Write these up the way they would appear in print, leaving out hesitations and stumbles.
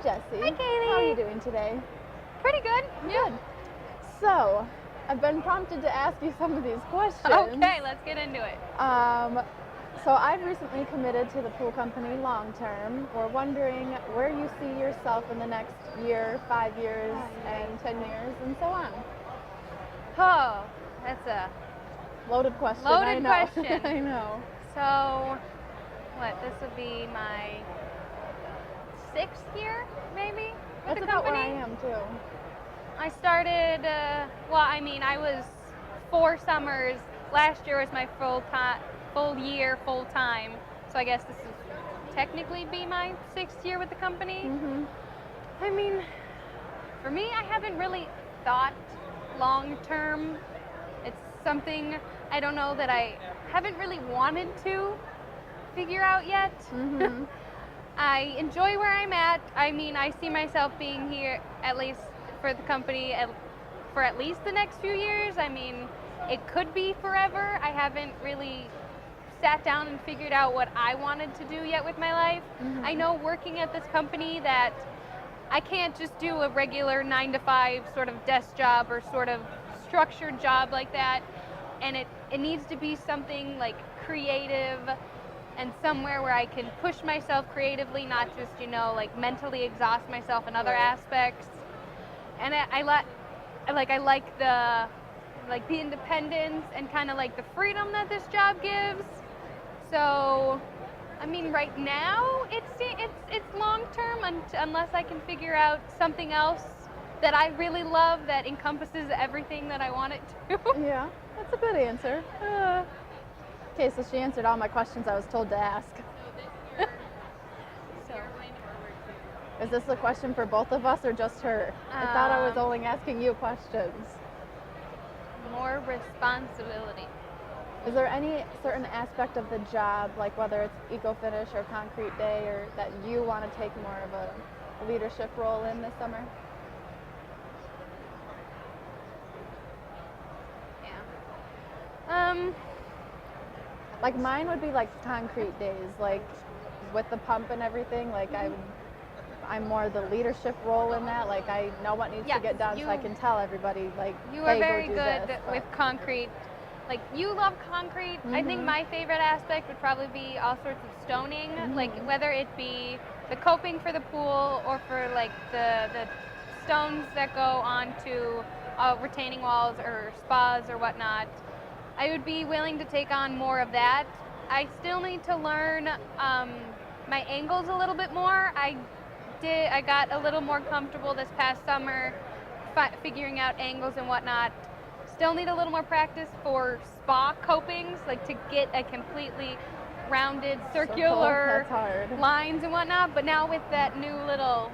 Jesse. Hi, Kaylee. How are you doing today? Pretty good. Yeah. Good. So, I've been prompted to ask you some of these questions. Okay, let's get into it. So I've recently committed to the pool company long term. We're wondering where you see yourself in the next year, 5 years, and 10 years, and so on. Oh, that's a Loaded question. loaded I know. question. I know. So, this would be my 6th year, maybe, with That's the about company. where I am too. I started, I was 4 summers. Last year was my full year, full time. So I guess this is technically be my 6th year with the company. Mm-hmm. I mean, for me, I haven't really thought long term. It's something I don't know that I haven't really wanted to figure out yet. Mm-hmm. I enjoy where I'm at. I mean, I see myself being here at least for the company for at least the next few years. I mean, it could be forever. I haven't really sat down and figured out what I wanted to do yet with my life. Mm-hmm. I know working at this company that I can't just do a regular 9-to-5 sort of desk job or sort of structured job like that. And it needs to be something like creative and somewhere where I can push myself creatively, not just, like mentally exhaust myself in other aspects. And I like the independence and kind of like the freedom that this job gives. So, I mean, right now it's long term unless I can figure out something else that I really love that encompasses everything that I want it to. Yeah, that's a good answer. Okay, so she answered all my questions I was told to ask. Is this a question for both of us or just her? I thought I was only asking you questions. More responsibility. Is there any certain aspect of the job, like whether it's eco-finish or concrete day, or that you want to take more of a leadership role in this summer? Yeah. Like mine would be like concrete days, like with the pump and everything. Like I'm more the leadership role in that. Like I know what needs to get done, so I can tell everybody like, you hey, are very go do good this, with concrete. Like you love concrete. I think my favorite aspect would probably be all sorts of stoning, like whether it be the coping for the pool or for like the stones that go onto retaining walls or spas or whatnot. I would be willing to take on more of that. I still need to learn my angles a little bit more. I got a little more comfortable this past summer figuring out angles and whatnot. Still need a little more practice for spa copings, like to get a completely rounded circular lines and whatnot. But now with that new little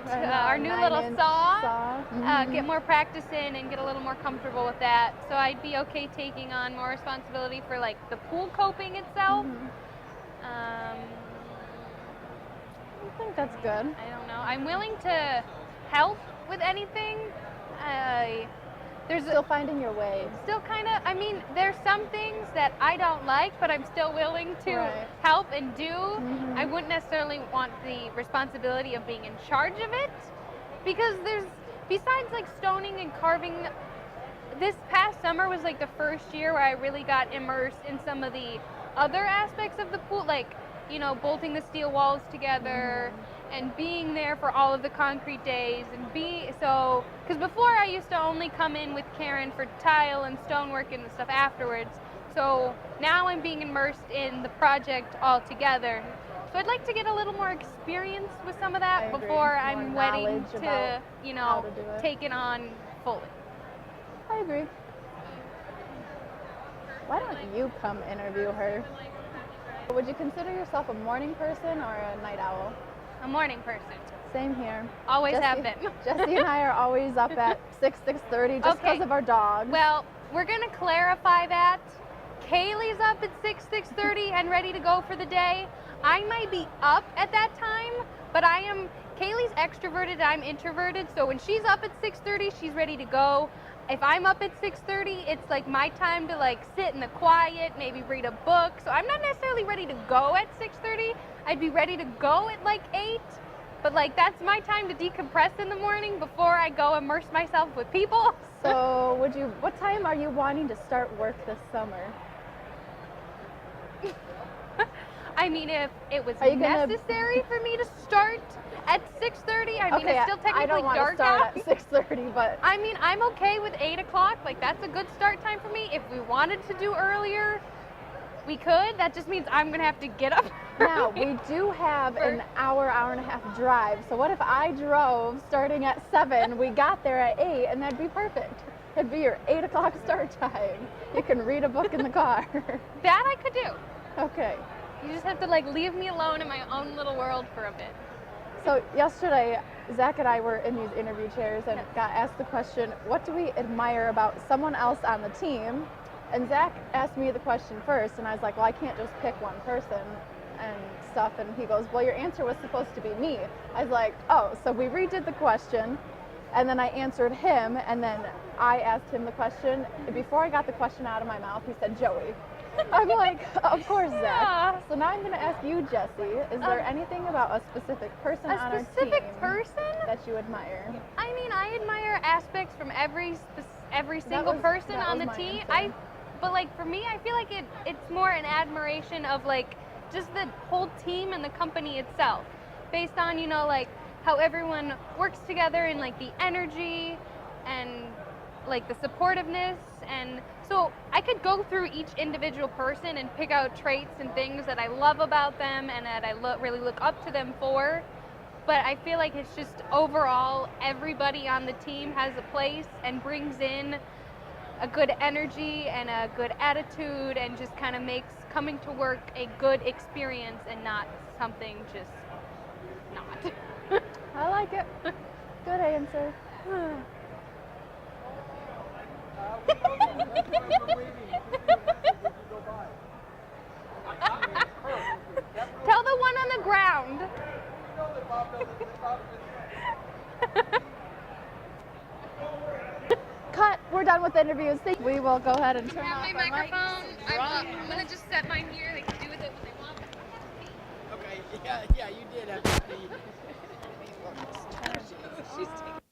our new little saw. Get more practice in and get a little more comfortable with that. So I'd be okay taking on more responsibility for like the pool coping itself. I think that's good. I don't know. I'm willing to help with anything. There's still finding your way. Still kind of, I mean, there's some things that I don't like, but I'm still willing to help and do. I wouldn't necessarily want the responsibility of being in charge of it, because besides like stoning and carving, this past summer was like the first year where I really got immersed in some of the other aspects of the pool, like, bolting the steel walls together and being there for all of the concrete days because before I used to only come in with Karen for tile and stonework and stuff afterwards. So now I'm being immersed in the project altogether. So I'd like to get a little more experience with some of that before I'm ready to, take it on fully. I agree. Why don't you come interview her? Would you consider yourself a morning person or a night owl? A morning person. Same here. Always have been. Jesse and I are always up at 6:30 just because of our dog. Well, we're going to clarify that. Kaylee's up at 6:30 and ready to go for the day. I might be up at that time, but Kaylee's extroverted, I'm introverted, so when she's up at 6:30, she's ready to go. If I'm up at 6:30, it's like my time to like sit in the quiet, maybe read a book. So I'm not necessarily ready to go at 6:30. I'd be ready to go at like 8. But like that's my time to decompress in the morning before I go immerse myself with people. So what time are you wanting to start work this summer? I mean, if it was necessary for me to start at 6:30, I mean, it's still technically I don't want dark to start out. at 6:30, but I mean, I'm okay with 8 o'clock. Like, that's a good start time for me. If we wanted to do earlier, we could. That just means I'm going to have to get up. now we do have an hour and a half drive. So what if I drove starting at 7, we got there at 8, and that'd be perfect. It'd be your 8 o'clock start time. You can read a book in the car. That I could do. Okay. You just have to like leave me alone in my own little world for a bit. So yesterday, Zach and I were in these interview chairs and got asked the question, what do we admire about someone else on the team? And Zach asked me the question first, and I was like, well, I can't just pick one person and stuff. And he goes, well, your answer was supposed to be me. I was like, oh, so we redid the question, and then I answered him, and then I asked him the question. Before I got the question out of my mouth, he said, Joey. I'm like, of course, Zach. Yeah. So now I'm going to ask you, Jesse, is there anything about a specific person on our team that you admire? I mean, I admire aspects from every single person on the team. But like for me, I feel like it's more an admiration of like just the whole team and the company itself, based on like how everyone works together and like the energy and like the supportiveness. And so I could go through each individual person and pick out traits and things that I love about them and that I really look up to them for. But I feel like it's just overall everybody on the team has a place and brings in a good energy and a good attitude and just kind of makes coming to work a good experience and not something just not. I like it. Good answer. Tell the one on the ground. Cut. We're done with interviews. We will go ahead and turn off My our mics. microphone. I'm gonna just set mine here. They can do with it what they want. Okay, yeah, you did have to be. She's taking